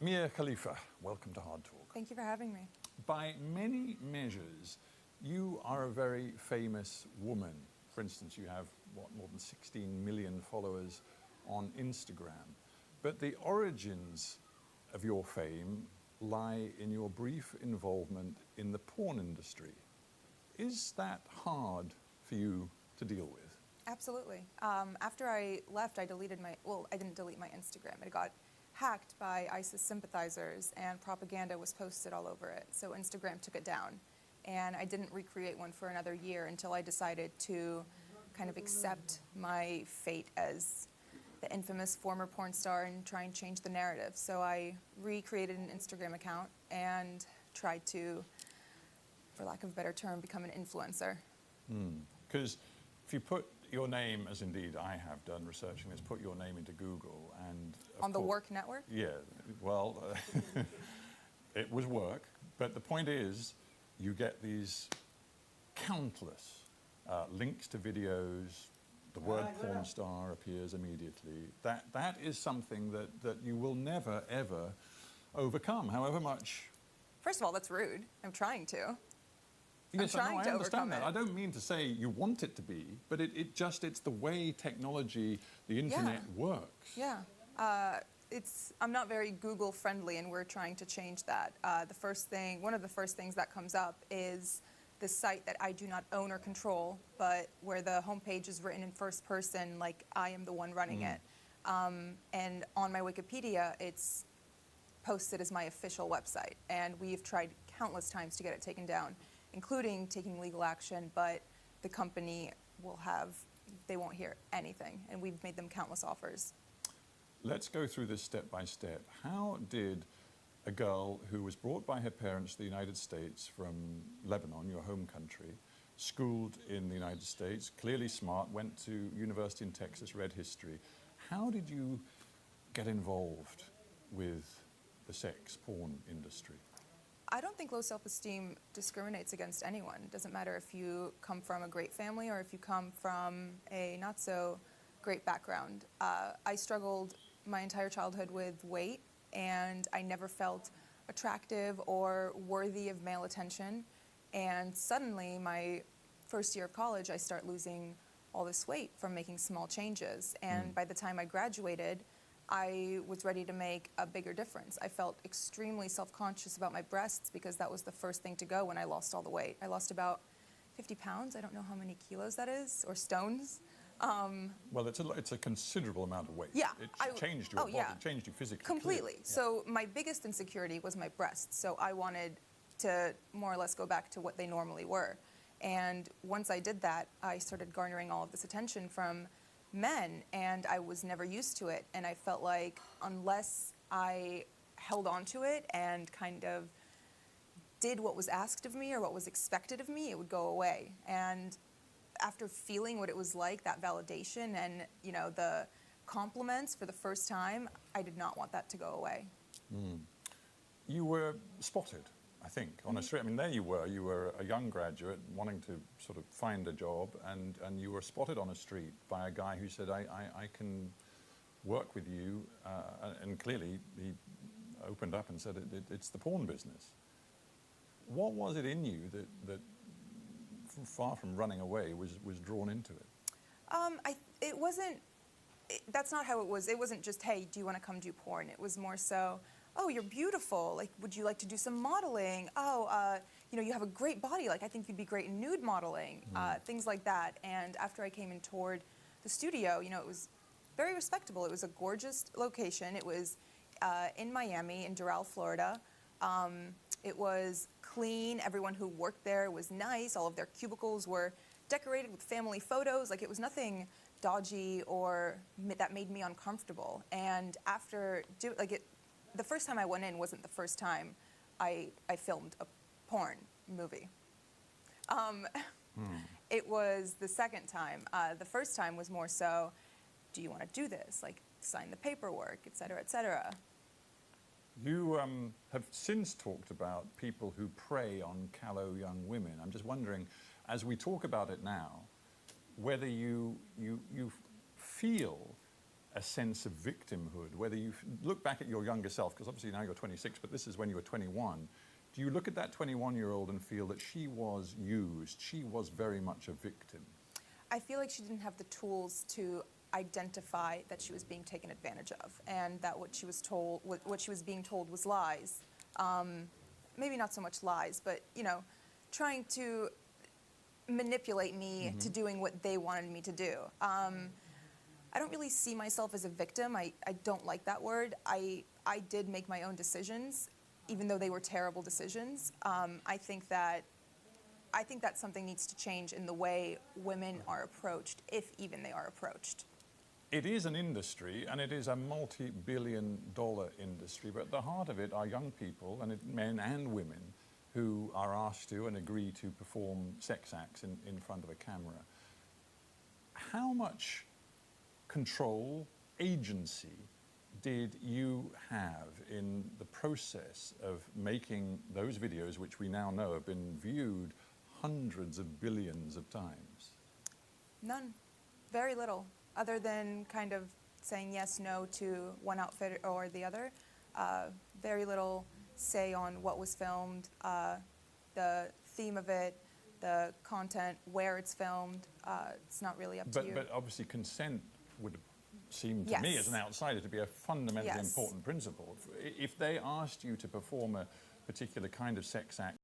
Mia Khalifa, welcome to Hard Talk. Thank you for having me. By many measures, you are a very famous woman. For instance, you have, more than 16 million followers on Instagram. But the origins of your fame lie in your brief involvement in the porn industry. Is that hard for you to deal with? Absolutely. After I left, I didn't delete my Instagram. It got hacked by ISIS sympathizers and propaganda was posted all over it. So Instagram took it down. And I didn't recreate one for another year until I decided to kind of accept my fate as the infamous former porn star and try and change the narrative. So I recreated an Instagram account and tried to, for lack of a better term, become an influencer. Because if you put your name, as indeed I have done researching this, put your name into Google and... On the Work Network? Yeah, well, it was work. But the point is, you get these countless links to videos. The word porn star appears immediately. That is something that you will never, ever overcome, however much... First of all, that's rude. I'm trying to. Yes, I understand that. I don't mean to say you want it to be, but it's the way technology, the internet works. Yeah. I'm not very Google friendly, and we're trying to change that. One of the first things that comes up is the site that I do not own or control, but where the homepage is written in first person, like I am the one running it. And on my Wikipedia, it's posted as my official website, and we've tried countless times to get it taken down, including taking legal action, but the company they won't hear anything, and we've made them countless offers. Let's go through this step by step. How did a girl who was brought by her parents to the United States from Lebanon, your home country, schooled in the United States, clearly smart, went to university in Texas, read history, how did you get involved with the sex porn industry? I don't think low self-esteem discriminates against anyone. It doesn't matter if you come from a great family or if you come from a not so great background. I struggled my entire childhood with weight, and I never felt attractive or worthy of male attention. And suddenly, my first year of college, I start losing all this weight from making small changes. And by the time I graduated, I was ready to make a bigger difference. I felt extremely self-conscious about my breasts because that was the first thing to go when I lost all the weight. I lost about 50 pounds. I don't know how many kilos that is, or stones. Well, it's a considerable amount of weight. Yeah. It changed your body, it changed you physically. Completely. Clearly. So my biggest insecurity was my breasts. So I wanted to more or less go back to what they normally were. And once I did that, I started garnering all of this attention from men, and I was never used to it. And I felt like unless I held on to it and kind of did what was asked of me or what was expected of me, it would go away. And after feeling what it was like, that validation and, the compliments for the first time, I did not want that to go away. You were spotted, I think, on a street. I mean, there you were a young graduate wanting to sort of find a job, and you were spotted on a street by a guy who said, I can work with you, and clearly he opened up and said, it's the porn business. What was it in you that far from running away, was drawn into it? That's not how it was. It wasn't just, hey, do you want to come do porn? It was more so, oh, you're beautiful. Like, would you like to do some modeling? Oh, you have a great body. Like, I think you'd be great in nude modeling. Things like that. And after I came and toured the studio, it was very respectable. It was a gorgeous location. It was in Miami, in Doral, Florida. It was clean. Everyone who worked there was nice. All of their cubicles were decorated with family photos. Like, it was nothing dodgy or that made me uncomfortable. And after the first time I went in wasn't the first time I filmed a porn movie. It was the second time. The first time was more so, do you want to do this? Like, sign the paperwork, et cetera, et cetera. You have since talked about people who prey on callow young women. I'm just wondering, as we talk about it now, whether you feel a sense of victimhood, whether you look back at your younger self, because obviously now you're 26, but this is when you were 21. Do you look at that 21-year-old and feel that she was used, she was very much a victim? I feel like she didn't have the tools to identify that she was being taken advantage of, and that what she was told, what she was being told was lies. Maybe not so much lies, but trying to manipulate me to doing what they wanted me to do. I don't really see myself as a victim. I don't like that word. I did make my own decisions, even though they were terrible decisions. I think that something needs to change in the way women are approached, if even they are approached. It is an industry, and it is a multi-billion-dollar industry, but at the heart of it are young people, and men and women, who are asked to and agree to perform sex acts in front of a camera. How much control, agency, did you have in the process of making those videos, which we now know have been viewed hundreds of billions of times? None. Very little, other than kind of saying yes, no to one outfit or the other. Very little say on what was filmed, the theme of it, the content, where it's filmed. It's not really up to you. But obviously consent would seem to me as an outsider to be a fundamentally important principle. If they asked you to perform a particular kind of sex act